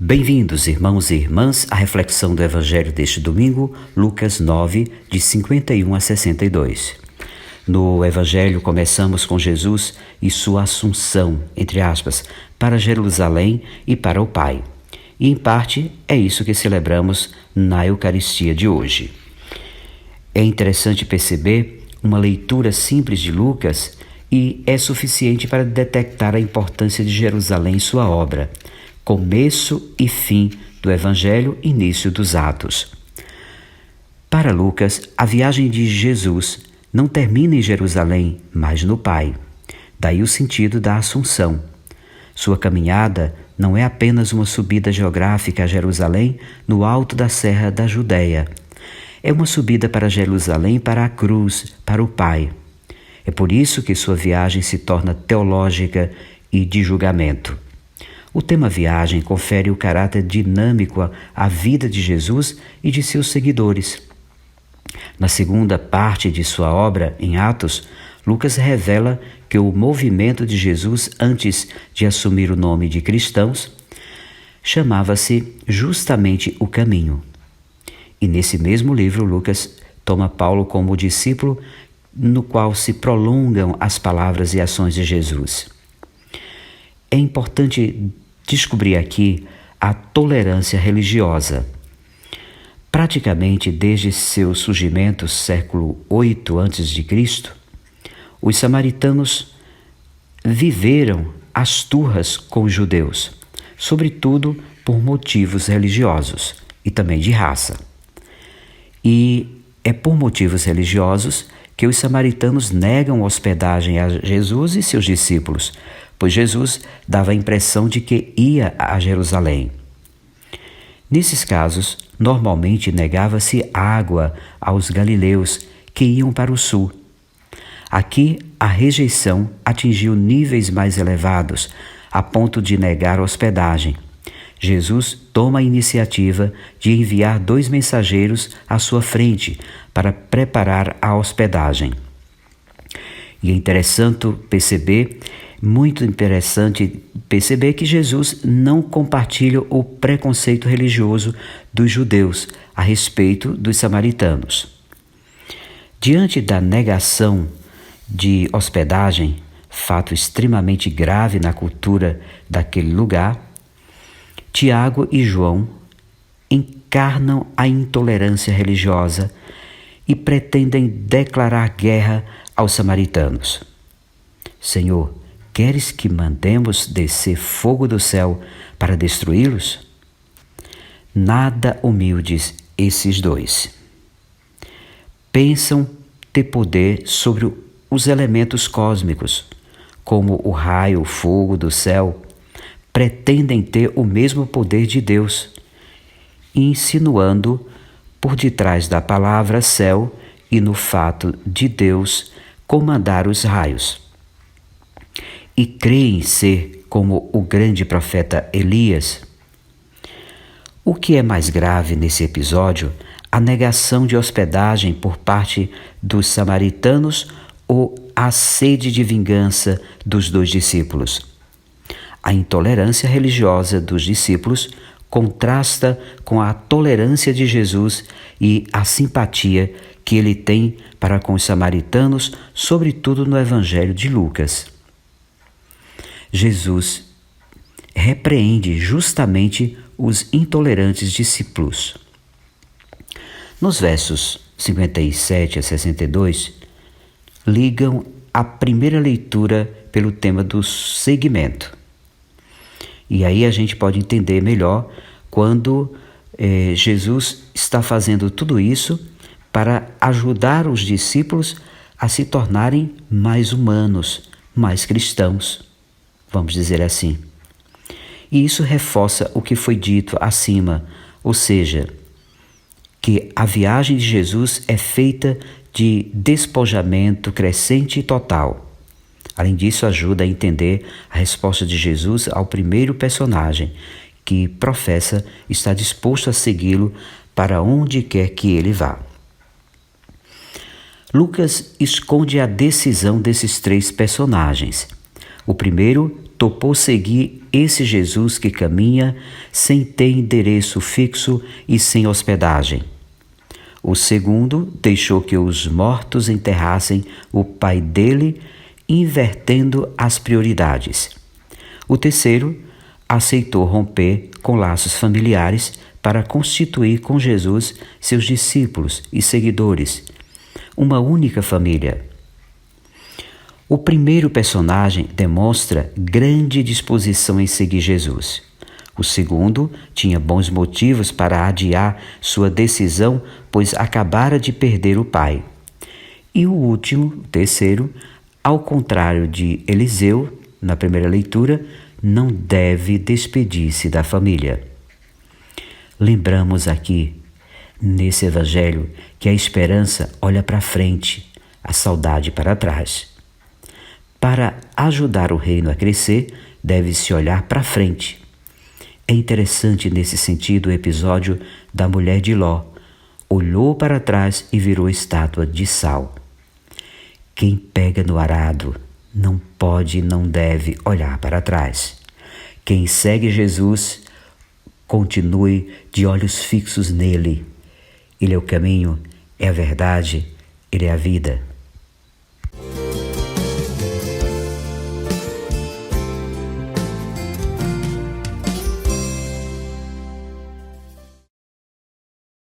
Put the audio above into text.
Bem-vindos, irmãos e irmãs, à reflexão do Evangelho deste domingo, Lucas 9, de 51 a 62. No Evangelho começamos com Jesus e sua assunção, entre aspas, para Jerusalém e para o Pai. E, em parte, é isso que celebramos na Eucaristia de hoje. É interessante perceber uma leitura simples de Lucas e é suficiente para detectar a importância de Jerusalém em sua obra, começo e fim do Evangelho, início dos Atos. Para Lucas, a viagem de Jesus não termina em Jerusalém, mas no Pai. Daí o sentido da Assunção. Sua caminhada não é apenas uma subida geográfica a Jerusalém no alto da Serra da Judéia. É uma subida para Jerusalém, para a cruz, para o Pai. É por isso que sua viagem se torna teológica e de julgamento. O tema viagem confere o caráter dinâmico à vida de Jesus e de seus seguidores. Na segunda parte de sua obra, em Atos, Lucas revela que o movimento de Jesus antes de assumir o nome de cristãos chamava-se justamente o caminho. E nesse mesmo livro, Lucas toma Paulo como discípulo, no qual se prolongam as palavras e ações de Jesus. É importante descobrir aqui a tolerância religiosa. Praticamente desde seu surgimento, século 8 a.C., os samaritanos viveram as turras com os judeus, sobretudo por motivos religiosos e também de raça. E é por motivos religiosos que os samaritanos negam hospedagem a Jesus e seus discípulos, pois Jesus dava a impressão de que ia a Jerusalém. Nesses casos, normalmente negava-se água aos galileus que iam para o sul. Aqui, a rejeição atingiu níveis mais elevados, a ponto de negar hospedagem. Jesus toma a iniciativa de enviar 2 mensageiros à sua frente para preparar a hospedagem. E muito interessante perceber que Jesus não compartilha o preconceito religioso dos judeus a respeito dos samaritanos. Diante da negação de hospedagem, fato extremamente grave na cultura daquele lugar, Tiago e João encarnam a intolerância religiosa e pretendem declarar guerra aos samaritanos. Senhor, queres que mandemos descer fogo do céu para destruí-los? Nada humildes esses dois. Pensam ter poder sobre os elementos cósmicos, como o raio, o fogo do céu. Pretendem ter o mesmo poder de Deus, insinuando por detrás da palavra céu e no fato de Deus comandar os raios. E creem ser como o grande profeta Elias. O que é mais grave nesse episódio, a negação de hospedagem por parte dos samaritanos ou a sede de vingança dos 2 discípulos? A intolerância religiosa dos discípulos contrasta com a tolerância de Jesus e a simpatia que ele tem para com os samaritanos, sobretudo no Evangelho de Lucas. Jesus repreende justamente os intolerantes discípulos. Nos versos 57 a 62, ligam a primeira leitura pelo tema do seguimento. E aí a gente pode entender melhor quando Jesus está fazendo tudo isso para ajudar os discípulos a se tornarem mais humanos, mais cristãos, vamos dizer assim. E isso reforça o que foi dito acima, ou seja, que a viagem de Jesus é feita de despojamento crescente e total. Além disso, ajuda a entender a resposta de Jesus ao primeiro personagem, que professa estar disposto a segui-lo para onde quer que ele vá. Lucas esconde a decisão desses 3 personagens. O primeiro topou seguir esse Jesus que caminha sem ter endereço fixo e sem hospedagem. O segundo deixou que os mortos enterrassem o pai dele, invertendo as prioridades. O terceiro aceitou romper com laços familiares para constituir com Jesus seus discípulos e seguidores, uma única família. O primeiro personagem demonstra grande disposição em seguir Jesus. O segundo tinha bons motivos para adiar sua decisão, pois acabara de perder o pai. E o último, o terceiro, ao contrário de Eliseu, na primeira leitura, não deve despedir-se da família. Lembramos aqui, nesse evangelho, que a esperança olha para frente, a saudade para trás. Para ajudar o reino a crescer, deve-se olhar para frente. É interessante nesse sentido o episódio da mulher de Ló. Olhou para trás e virou estátua de sal. Quem pega no arado não pode e não deve olhar para trás. Quem segue Jesus, continue de olhos fixos nele. Ele é o caminho, é a verdade, ele é a vida.